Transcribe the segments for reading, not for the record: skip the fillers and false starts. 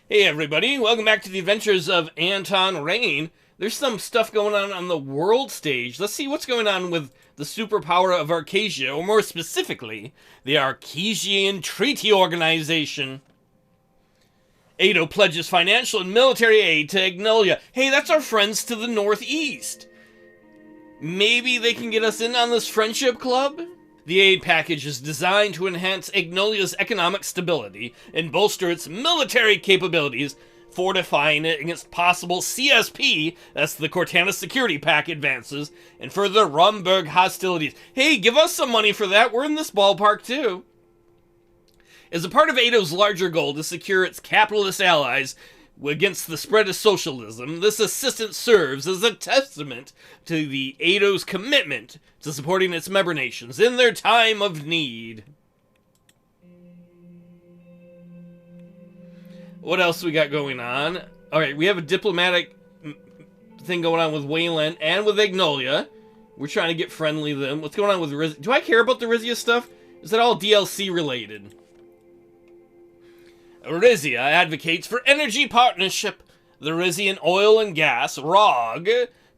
Hey everybody, welcome back to the adventures of Anton Rayne. There's some stuff going on the world stage. Let's see what's going on with the superpower of Arcasia, or more specifically, the Arcasian Treaty Organization. Edo pledges financial and military aid to Agnolia. Hey, that's our friends to the northeast. Maybe they can get us in on this friendship club? The aid package is designed to enhance Agnolia's economic stability and bolster its military capabilities, fortifying it against possible CSP, that's the Cortana Security Pack, advances, and further Rumburg hostilities. Hey, give us some money for that, we're in this ballpark too. As a part of Edo's larger goal to secure its capitalist allies against the spread of socialism, this assistance serves as a testament to the Edo's commitment to supporting its member nations in their time of need. What else we got going on? Alright, we have a diplomatic thing going on with Wayland and with Agnolia. We're trying to get friendly with them. What's going on with Riz? Do I care about the Rizia stuff? Is that all DLC related? Rizia advocates for energy partnership. The Rizian Oil and Gas, ROG,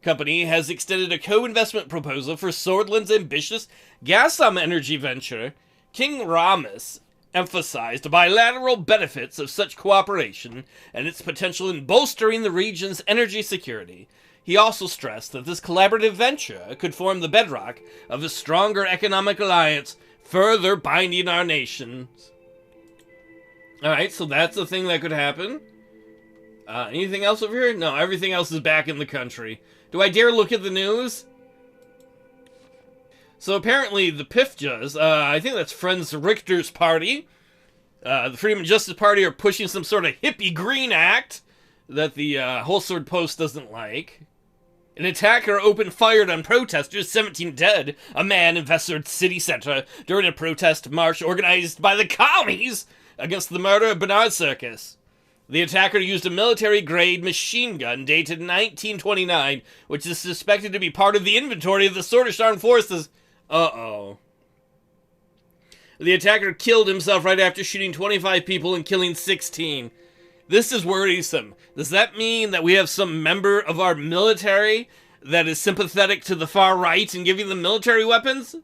company has extended a co-investment proposal for Sordland's ambitious Gassam energy venture. King Ramus emphasized the bilateral benefits of such cooperation and its potential in bolstering the region's energy security. He also stressed that this collaborative venture could form the bedrock of a stronger economic alliance, further binding our nations. Alright, so that's the thing that could happen. Anything else over here? No, everything else is back in the country. Do I dare look at the news? So apparently the Pifjas, I think that's Friends Richter's party, the Freedom and Justice Party are pushing some sort of hippie green act that the Whole Sword Post doesn't like. An attacker opened fire on protesters, 17 dead. A man infested city center during a protest march organized by the commies against the murder of Bernard Circus. The attacker used a military-grade machine gun dated 1929, which is suspected to be part of the inventory of the Swedish Armed Forces. Uh-oh. The attacker killed himself right after shooting 25 people and killing 16. This is worrisome. Does that mean that we have some member of our military that is sympathetic to the far right and giving them military weapons?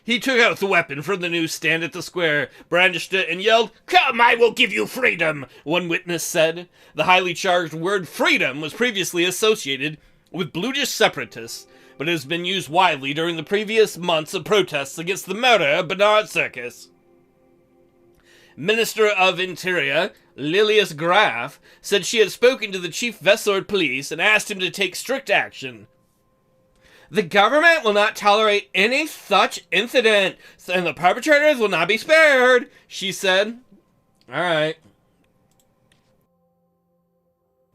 He took out the weapon from the newsstand at the square, brandished it, and yelled, "Come, I will give you freedom," one witness said. The highly charged word freedom was previously associated with Bludish separatists, but has been used widely during the previous months of protests against the murder of Bernard Circus. Minister of Interior, Lilius Graf, said she had spoken to the Chief Vesord Police and asked him to take strict action. The government will not tolerate any such incident, and the perpetrators will not be spared, she said. Alright.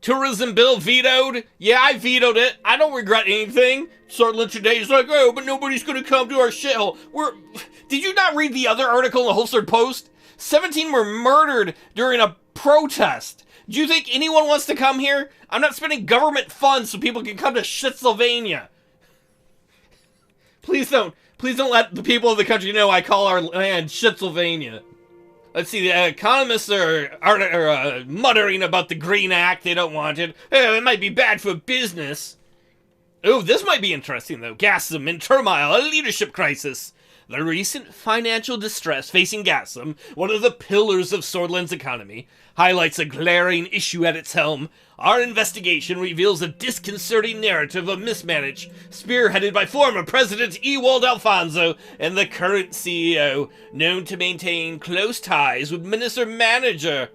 Tourism bill vetoed? Yeah, I vetoed it. I don't regret anything. Sordland today is like, oh, but nobody's gonna come to our shithole. Did you not read the other article in the Holstered Post? 17 were murdered during a protest. Do you think anyone wants to come here? I'm not spending government funds so people can come to Shitsylvania. Please don't let the people of the country know I call our land Shitsylvania. Let's see, the economists are muttering about the Green Act. They don't want it. Oh, it might be bad for business. Oh, this might be interesting, though. Gassam in turmoil, a leadership crisis. The recent financial distress facing Gassam, one of the pillars of Sordland's economy, highlights a glaring issue at its helm. Our investigation reveals a disconcerting narrative of mismanagement, spearheaded by former President Ewald Alfonso and the current CEO, known to maintain close ties with Minister Manager.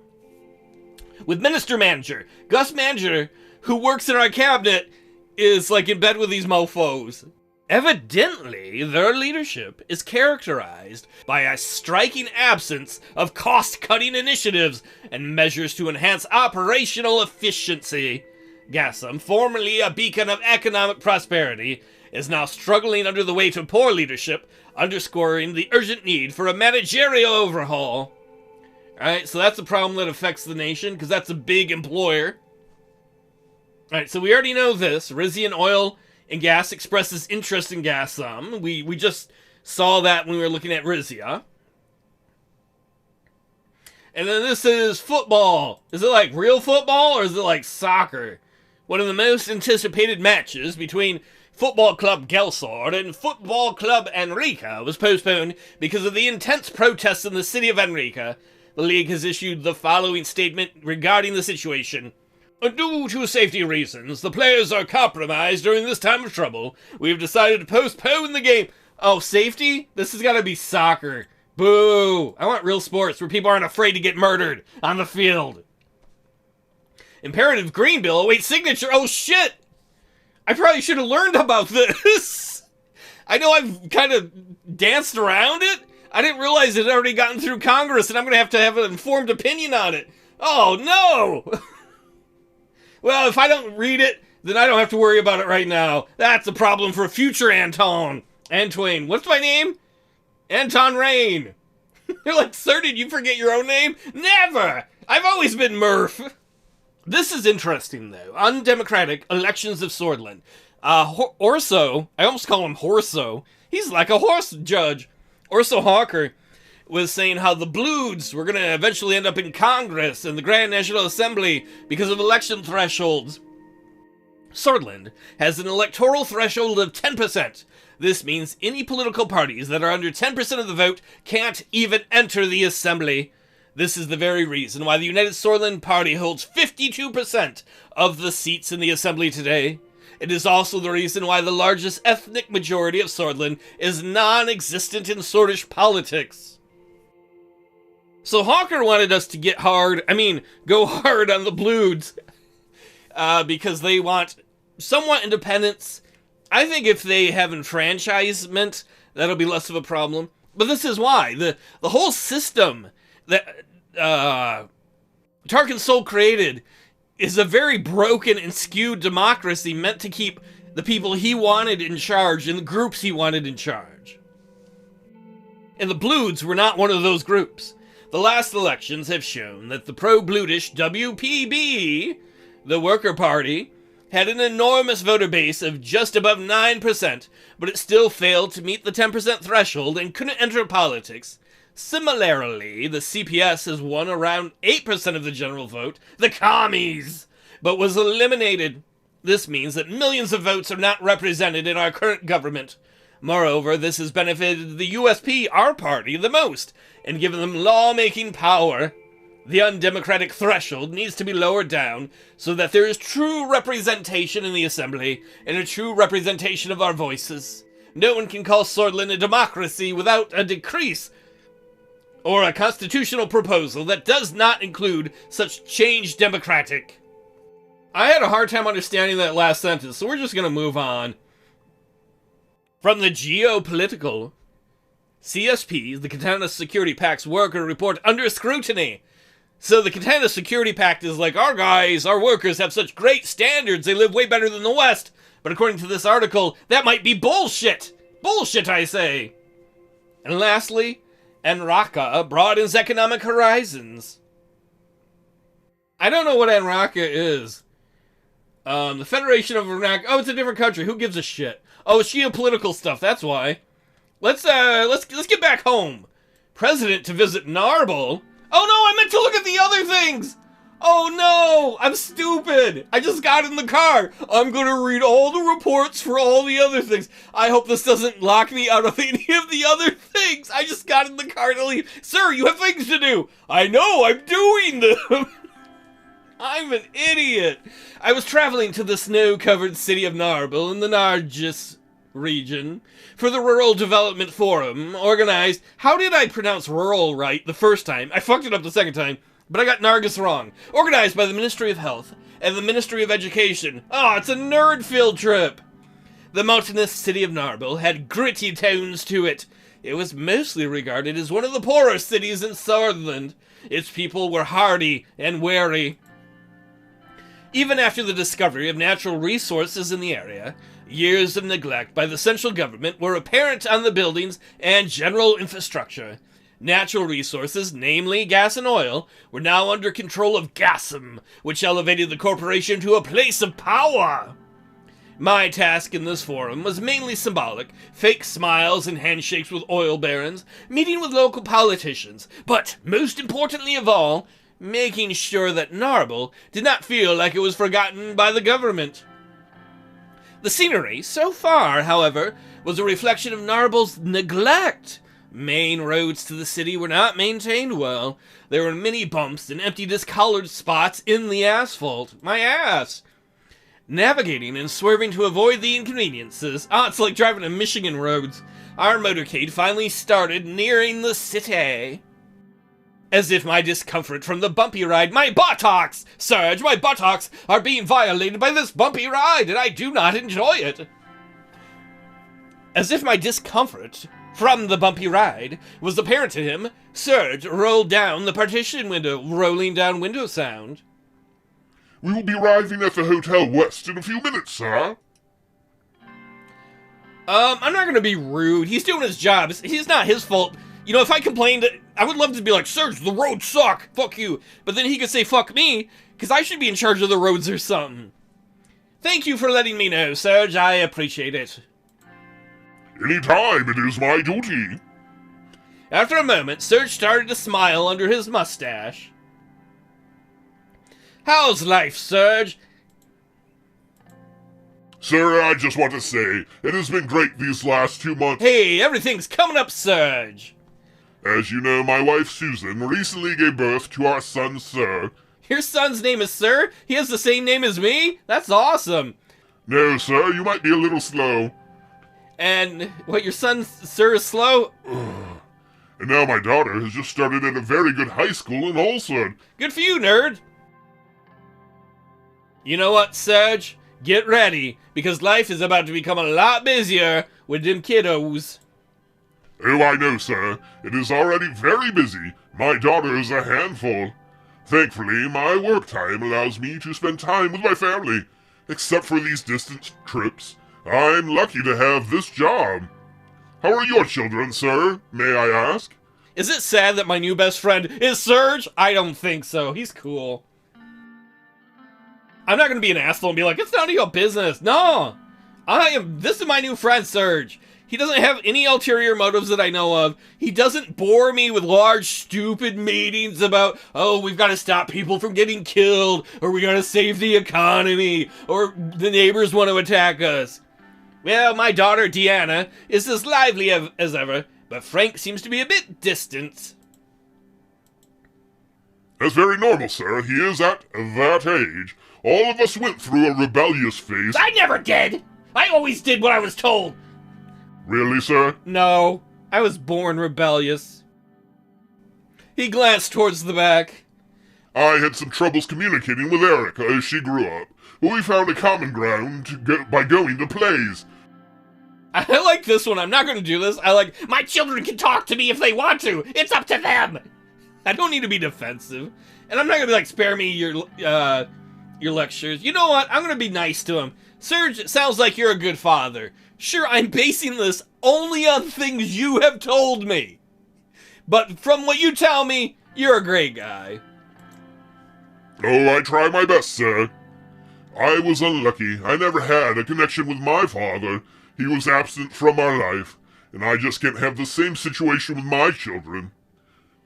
Gus Manager, who works in our cabinet, is like in bed with these mofos. Evidently, their leadership is characterized by a striking absence of cost-cutting initiatives and measures to enhance operational efficiency. Gassam, formerly a beacon of economic prosperity, is now struggling under the weight of poor leadership, underscoring the urgent need for a managerial overhaul. Alright, so that's a problem that affects the nation, because that's a big employer. Alright, so we already know this. Rizian Oil and Gas expresses interest in Gassam. We just saw that when we were looking at Rizia. And then this is football. Is it like real football or is it like soccer? One of the most anticipated matches between Football Club Gelsord and Football Club Enrica was postponed because of the intense protests in the city of Enrica. The league has issued the following statement regarding the situation. Due to safety reasons, the players are compromised during this time of trouble. We have decided to postpone the game. Oh, safety? This has got to be soccer. Boo! I want real sports where people aren't afraid to get murdered on the field. Imperative Green Bill awaits signature. Oh, shit! I probably should have learned about this. I know I've kind of danced around it. I didn't realize it had already gotten through Congress, and I'm going to have an informed opinion on it. Oh, no! Well, if I don't read it, then I don't have to worry about it right now. That's a problem for future Anton. Antwain. What's my name? Anton Rayne. You're like, sir, did you forget your own name? Never! I've always been Murph. This is interesting, though. Undemocratic elections of Sordland. Orso, I almost call him Horso. He's like a horse judge. Orso Hawker was saying how the Bloods were going to eventually end up in Congress and the Grand National Assembly because of election thresholds. Sordland has an electoral threshold of 10%. This means any political parties that are under 10% of the vote can't even enter the assembly. This is the very reason why the United Sordland Party holds 52% of the seats in the assembly today. It is also the reason why the largest ethnic majority of Sordland is non-existent in Sordish politics. So Hawker wanted us to go hard on the Bloods, because they want somewhat independence. I think if they have enfranchisement, that'll be less of a problem. But this is why. The whole system that Tarkin Soul created is a very broken and skewed democracy meant to keep the people he wanted in charge and the groups he wanted in charge. And the Bloods were not one of those groups. The last elections have shown that the pro-Bludish WPB, the Worker Party, had an enormous voter base of just above 9%, but it still failed to meet the 10% threshold and couldn't enter politics. Similarly, the CPS has won around 8% of the general vote, the commies, but was eliminated. This means that millions of votes are not represented in our current government. Moreover, this has benefited the USP, our party, the most, and given them lawmaking power. The undemocratic threshold needs to be lowered down so that there is true representation in the assembly and a true representation of our voices. No one can call Sordland a democracy without a decrease or a constitutional proposal that does not include such change democratic. I had a hard time understanding that last sentence, so we're just going to move on. From the geopolitical, CSP, the Katana Security Pact's worker report under scrutiny. So the Katana Security Pact is like, our guys, our workers have such great standards, they live way better than the West. But according to this article, that might be bullshit. Bullshit, I say. And lastly, Enraka broadens economic horizons. I don't know what Enraka is. The Federation of Enraka. Oh, it's a different country. Who gives a shit? Oh, it's geopolitical stuff. That's why. Let's get back home. President to visit Narble. Oh no, I meant to look at the other things. Oh no, I'm stupid. I just got in the car. I'm gonna read all the reports for all the other things. I hope this doesn't lock me out of any of the other things. I just got in the car to leave. Sir, you have things to do. I know, I'm doing them. I'm an idiot. I was traveling to the snow-covered city of Narble in the Nargis region for the Rural Development Forum, organized... How did I pronounce rural right the first time? I fucked it up the second time, but I got Nargis wrong. Organized by the Ministry of Health and the Ministry of Education. Oh, it's a nerd-filled trip. The mountainous city of Narble had gritty tones to it. It was mostly regarded as one of the poorer cities in Sordland. Its people were hardy and wary. Even after the discovery of natural resources in the area, years of neglect by the central government were apparent on the buildings and general infrastructure. Natural resources, namely gas and oil, were now under control of Gassam, which elevated the corporation to a place of power. My task in this forum was mainly symbolic, fake smiles and handshakes with oil barons, meeting with local politicians, but most importantly of all, making sure that Narble did not feel like it was forgotten by the government. The scenery, so far, however, was a reflection of Narble's neglect. Main roads to the city were not maintained well. There were many bumps and empty discolored spots in the asphalt. My ass! Navigating and swerving to avoid the inconveniences. It's like driving on Michigan roads. Our motorcade finally started nearing the city. As if my discomfort from the bumpy ride, my buttocks, Surge, my buttocks are being violated by this bumpy ride, and I do not enjoy it. As if my discomfort from the bumpy ride was apparent to him, Surge rolled down the partition window, rolling down window sound. We will be arriving at the Hotel West in a few minutes, sir. I'm not gonna be rude. He's doing his job. It's not his fault. You know, if I complained, I would love to be like, Surge, the roads suck. Fuck you. But then he could say, fuck me, because I should be in charge of the roads or something. Thank you for letting me know, Surge. I appreciate it. Any time, it is my duty. After a moment, Surge started to smile under his mustache. How's life, Surge? Sir, I just want to say, it has been great these last 2 months. Hey, everything's coming up, Surge. As you know, my wife Susan recently gave birth to our son, Sir. Your son's name is Sir? He has the same name as me? That's awesome. No, sir, you might be a little slow. And what, your son, Sir, is slow? And now my daughter has just started at a very good high school in Ulsan. Good for you, nerd. You know what, Surge? Get ready, because life is about to become a lot busier with them kiddos. Oh, I know, sir. It is already very busy. My daughter is a handful. Thankfully, my work time allows me to spend time with my family. Except for these distant trips, I'm lucky to have this job. How are your children, sir? May I ask? Is it sad that my new best friend is Surge? I don't think so. He's cool. I'm not gonna be an asshole and be like, it's none of your business. No! This is my new friend, Surge. He doesn't have any ulterior motives that I know of. He doesn't bore me with large, stupid meetings about, oh, we've got to stop people from getting killed, or we got to save the economy, or the neighbors want to attack us. Well, my daughter, Deanna, is as lively as ever, but Frank seems to be a bit distant. That's very normal, sir. He is at that age. All of us went through a rebellious phase. I never did! I always did what I was told! Really, sir? No, I was born rebellious. He glanced towards the back. I had some troubles communicating with Erica as she grew up, but we found a common ground by going to plays. I like this one. I'm not going to do this. I like, my children can talk to me if they want to. It's up to them. I don't need to be defensive. And I'm not going to be like, spare me your lectures. You know what? I'm going to be nice to him. Surge, it sounds like you're a good father. Sure, I'm basing this only on things you have told me. But from what you tell me, you're a great guy. Oh, I try my best, sir. I was unlucky. I never had a connection with my father. He was absent from our life, and I just can't have the same situation with my children.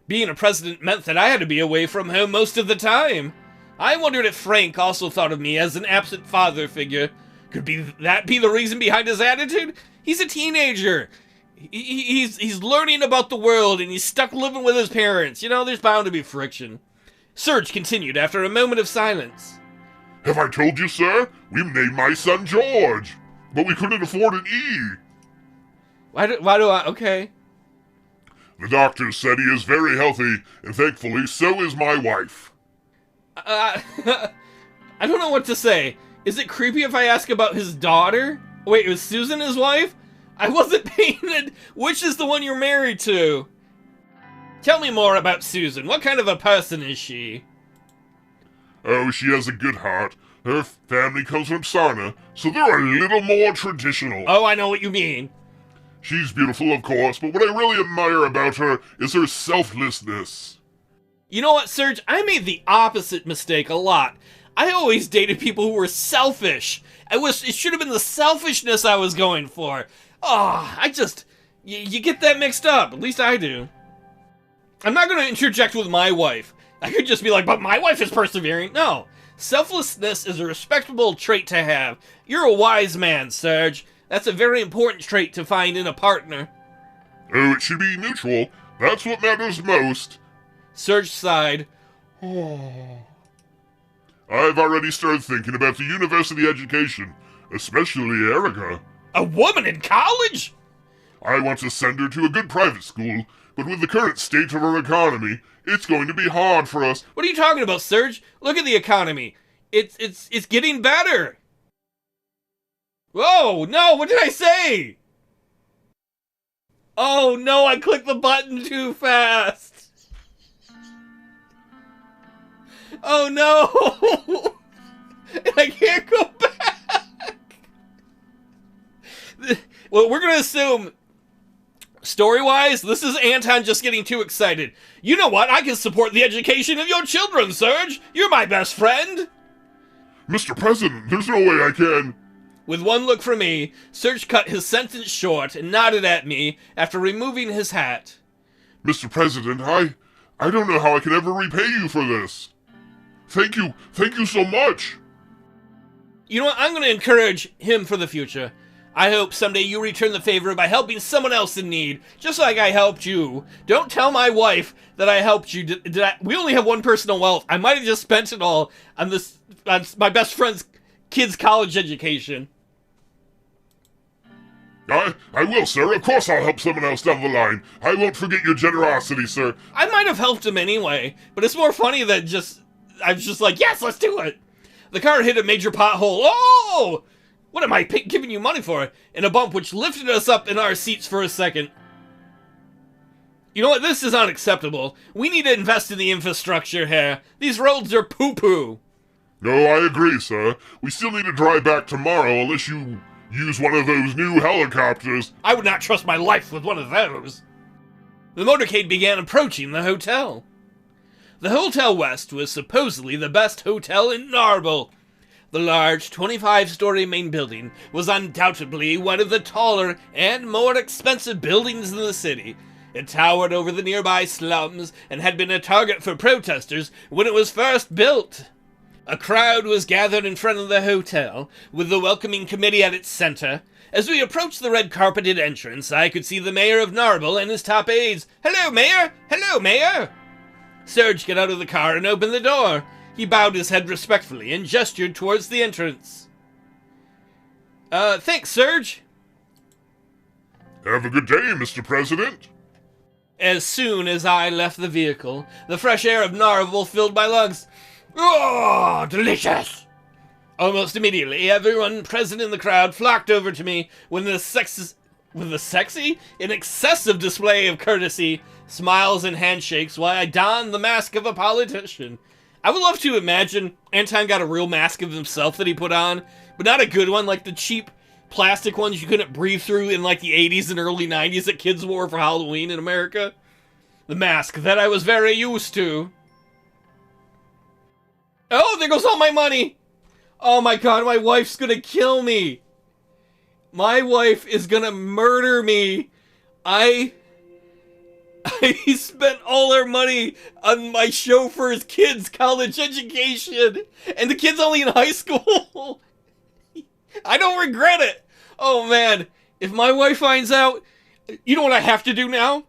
Being a president meant that I had to be away from home most of the time. I wondered if Frank also thought of me as an absent father figure. Could that be the reason behind his attitude? He's a teenager. He's learning about the world, and he's stuck living with his parents. You know, there's bound to be friction. Surge continued after a moment of silence. Have I told you, sir? We named my son George, but we couldn't afford an E. Why do I... Okay. The doctors said he is very healthy, and thankfully so is my wife. I don't know what to say. Is it creepy if I ask about his daughter? Wait, was Susan his wife? I wasn't painted. Which is the one you're married to? Tell me more about Susan. What kind of a person is she? Oh, she has a good heart. Her family comes from Sarna, so they're a little more traditional. Oh, I know what you mean. She's beautiful, of course, but what I really admire about her is her selflessness. You know what, Serge? I made the opposite mistake a lot. I always dated people who were selfish. It should have been the selfishness I was going for. Oh, you get that mixed up. At least I do. I'm not going to interject with my wife. I could just be like, but my wife is persevering. No. Selflessness is a respectable trait to have. You're a wise man, Serge. That's a very important trait to find in a partner. Oh, it should be mutual. That's what matters most. Serge sighed. I've already started thinking about the university education, especially Erica. A woman in college? I want to send her to a good private school, but with the current state of our economy, it's going to be hard for us. What are you talking about, Serge? Look at the economy. It's getting better. Whoa, no, what did I say? Oh no, I clicked the button too fast. Oh no! I can't go back. Well, we're gonna assume, story-wise, this is Anton just getting too excited. You know what? I can support the education of your children, Serge. You're my best friend. Mr. President, there's no way I can. With one look from me, Serge cut his sentence short and nodded at me after removing his hat. Mr. President, I don't know how I can ever repay you for this. Thank you so much. You know what? I'm going to encourage him for the future. I hope someday you return the favor by helping someone else in need, just like I helped you. Don't tell my wife that I helped you. We only have one personal wealth. I might have just spent it all on my best friend's kid's college education. I will, sir. Of course I'll help someone else down the line. I won't forget your generosity, sir. I might have helped him anyway, but it's more funny that I was just like, yes, let's do it. The car hit a major pothole. Oh! What am I giving you money for? In a bump which lifted us up in our seats for a second. You know what? This is unacceptable. We need to invest in the infrastructure here. These roads are poo-poo. No, I agree, sir. We still need to drive back tomorrow unless you use one of those new helicopters. I would not trust my life with one of those. The motorcade began approaching the hotel. The Hotel West was supposedly the best hotel in Narble. The large 25-story main building was undoubtedly one of the taller and more expensive buildings in the city. It towered over the nearby slums and had been a target for protesters when it was first built. A crowd was gathered in front of the hotel, with the welcoming committee at its center. As we approached the red-carpeted entrance, I could see the mayor of Narble and his top aides. "Hello, Mayor! Hello, Mayor!" Serge got out of the car and opened the door. He bowed his head respectfully and gestured towards the entrance. Thanks, Serge. Have a good day, Mr. President. As soon as I left the vehicle, the fresh air of Narble filled my lungs. Oh, delicious! Almost immediately, everyone present in the crowd flocked over to me with an excessive display of courtesy, smiles and handshakes while I donned the mask of a politician. I would love to imagine Anton got a real mask of himself that he put on, but not a good one like the cheap plastic ones you couldn't breathe through in like the 80s and early 90s that kids wore for Halloween in America. The mask that I was very used to. Oh, there goes all my money! Oh my god, my wife's gonna kill me! My wife is gonna murder me! I spent all our money on my chauffeur's kid's college education! And the kid's only in high school! I don't regret it! Oh man, if my wife finds out, you know what I have to do now?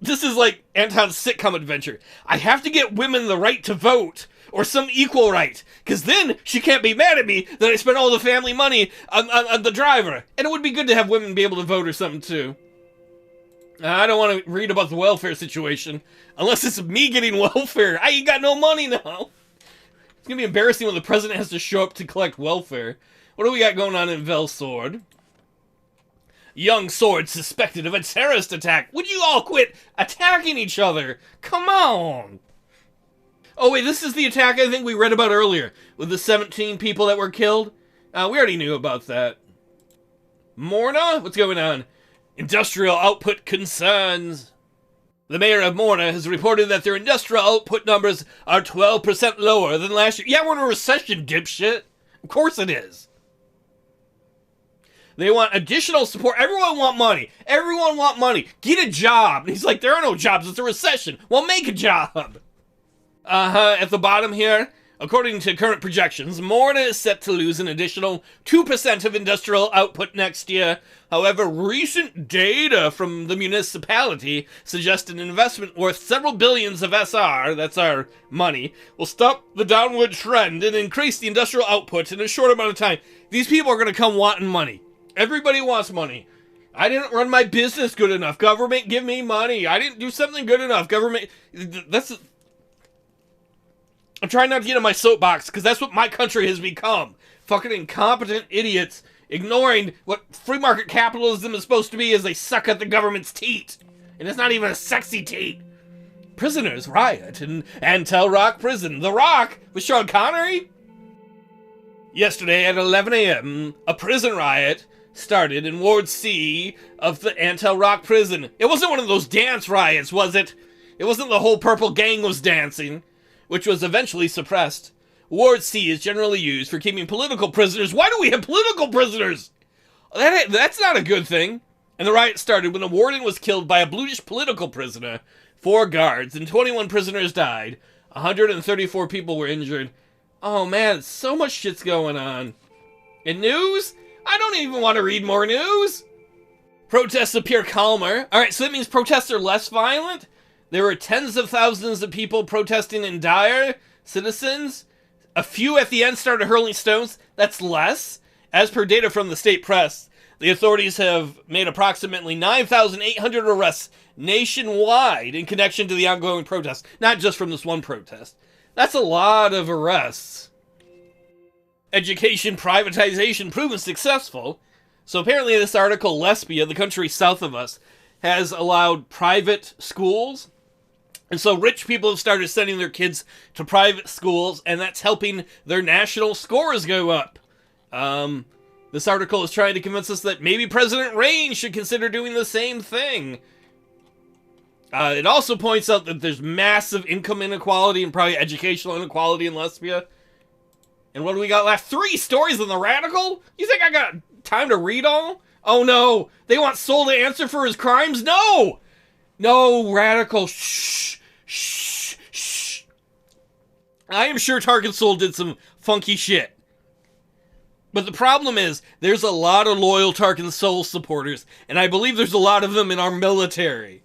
This is like Anton's sitcom adventure. I have to get women the right to vote! Or some equal right, because then she can't be mad at me that I spent all the family money on the driver. And it would be good to have women be able to vote or something too. I don't want to read about the welfare situation, unless it's me getting welfare. I ain't got no money now. It's going to be embarrassing when the president has to show up to collect welfare. What do we got going on in Velsord? Young Sword suspected of a terrorist attack. Would you all quit attacking each other? Come on. Oh wait, this is the attack I think we read about earlier, with the 17 people that were killed. We already knew about that. Morna? What's going on? Industrial output concerns. The mayor of Morna has reported that their industrial output numbers are 12% lower than last year. Yeah, we're in a recession, dipshit. Of course it is. They want additional support. Everyone want money. Everyone want money. Get a job. And he's like, there are no jobs. It's a recession. Well, make a job. At the bottom here, according to current projections, Morna is set to lose an additional 2% of industrial output next year. However, recent data from the municipality suggest an investment worth several billions of SR, that's our money, will stop the downward trend and increase the industrial output in a short amount of time. These people are going to come wanting money. Everybody wants money. I didn't run my business good enough. Government, give me money. I didn't do something good enough. Government, I'm trying not to get on my soapbox, because that's what my country has become. Fucking incompetent idiots ignoring what free market capitalism is supposed to be as they suck at the government's teat. And it's not even a sexy teat. Prisoners riot in Antel Rock Prison. The Rock with Sean Connery? Yesterday at 11 a.m., a prison riot started in Ward C of the Antel Rock Prison. It wasn't one of those dance riots, was it? It wasn't the whole purple gang was dancing, which was eventually suppressed. Ward C is generally used for keeping political prisoners. Why do we have political prisoners? That's not a good thing. And the riot started when a warden was killed by a bluish political prisoner. 4 guards and 21 prisoners died. 134 people were injured. Oh man, so much shit's going on. In news? I don't even want to read more news. Protests appear calmer. Alright, so that means protests are less violent? There were tens of thousands of people protesting in Dyer, citizens. A few at the end started hurling stones. That's less. As per data from the state press, the authorities have made approximately 9,800 arrests nationwide in connection to the ongoing protests. Not just from this one protest. That's a lot of arrests. Education privatization proven successful. So apparently this article, Lesbia, the country south of us, has allowed private schools. And so rich people have started sending their kids to private schools, and that's helping their national scores go up. This article is trying to convince us that maybe President Rayne should consider doing the same thing. It also points out that there's massive income inequality and probably educational inequality in Lesbia. And what do we got left? 3 stories in the Radical? You think I got time to read all? Oh no! They want Sol to answer for his crimes? No! No, Radical. Shh. Shh. Shh. I am sure Tarkin Sol did some funky shit. But the problem is, there's a lot of loyal Tarkin Sol supporters, and I believe there's a lot of them in our military.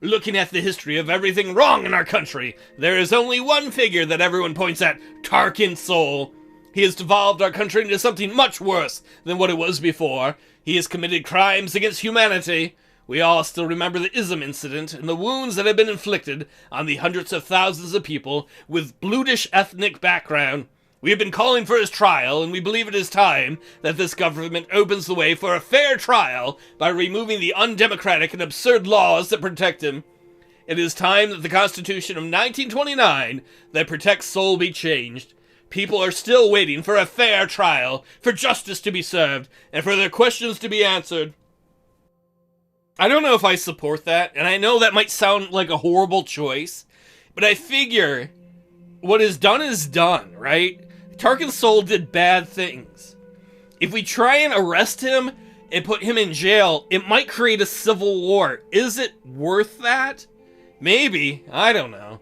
Looking at the history of everything wrong in our country, there is only one figure that everyone points at, Tarkin Sol. He has devolved our country into something much worse than what it was before. He has committed crimes against humanity. We all still remember the Ism incident and the wounds that have been inflicted on the hundreds of thousands of people with Bluish ethnic background. We have been calling for his trial, and we believe it is time that this government opens the way for a fair trial by removing the undemocratic and absurd laws that protect him. It is time that the Constitution of 1929 that protects Sol be changed. People are still waiting for a fair trial, for justice to be served, and for their questions to be answered. I don't know if I support that, and I know that might sound like a horrible choice, but I figure what is done, right? Tarkin Sol did bad things. If we try and arrest him and put him in jail, it might create a civil war. Is it worth that? Maybe. I don't know.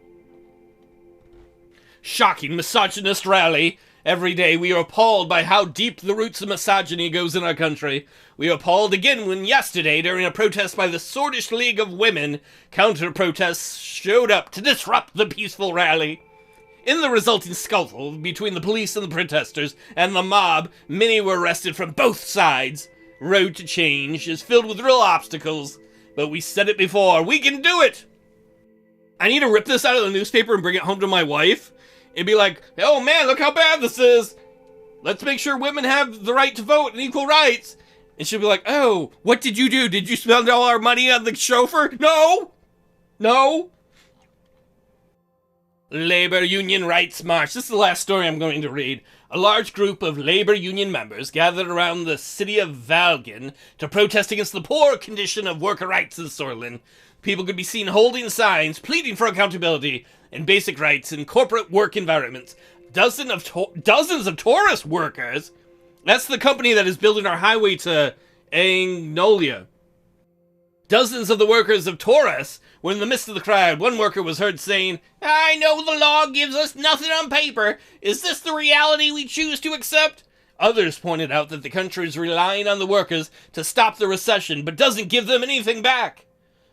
Shocking misogynist rally. Every day we are appalled by how deep the roots of misogyny goes in our country. We are appalled again when yesterday, during a protest by the Sordland League of Women, counter-protests showed up to disrupt the peaceful rally. In the resulting scuffle between the police and the protesters and the mob, many were arrested from both sides. Road to change is filled with real obstacles, but we said it before, we can do it! I need to rip this out of the newspaper and bring it home to my wife. And be like, oh man, look how bad this is! Let's make sure women have the right to vote and equal rights! And she'll be like, oh, what did you do? Did you spend all our money on the chauffeur? No! No! Labor Union Rights March. This is the last story I'm going to read. A large group of labor union members gathered around the city of Valgan to protest against the poor condition of worker rights in Sordland. people could be seen holding signs, pleading for accountability and basic rights in corporate work environments. Dozens of tourist workers. That's the company that is building our highway to Angnolia. Dozens of the workers of Taurus were in the midst of the crowd. One worker was heard saying, "I know the law gives us nothing on paper. Is this the reality we choose to accept?" Others pointed out that the country is relying on the workers to stop the recession, but doesn't give them anything back.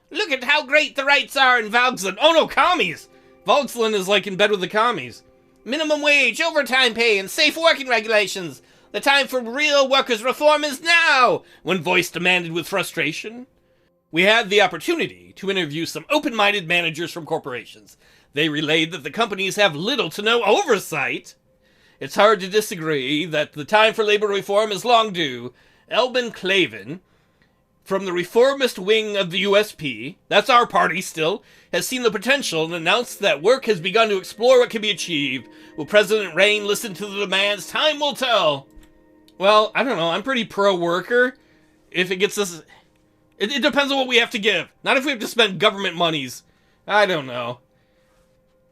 Look at how great the rights are in Volksland. Oh no, commies! Volksland is like in bed with the commies. Minimum wage, overtime pay, and safe working regulations. The time for real workers' reform is now, one voice demanded with frustration. We had the opportunity to interview some open-minded managers from corporations. They relayed that the companies have little to no oversight. It's hard to disagree that the time for labor reform is long due. Elben Clavin, from the reformist wing of the USP, that's our party still, has seen the potential and announced that work has begun to explore what can be achieved. Will President Rayne listen to the demands? Time will tell. Well, I don't know. I'm pretty pro-worker. If it gets us... It depends on what we have to give. Not if we have to spend government monies. I don't know.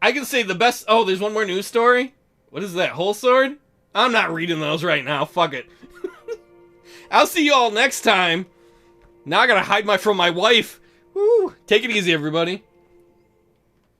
I can say the best... Oh, there's one more news story? What is that, Whole Sword? I'm not reading those right now. Fuck it. I'll see you all next time. Now I gotta hide from my wife. Woo. Take it easy, everybody.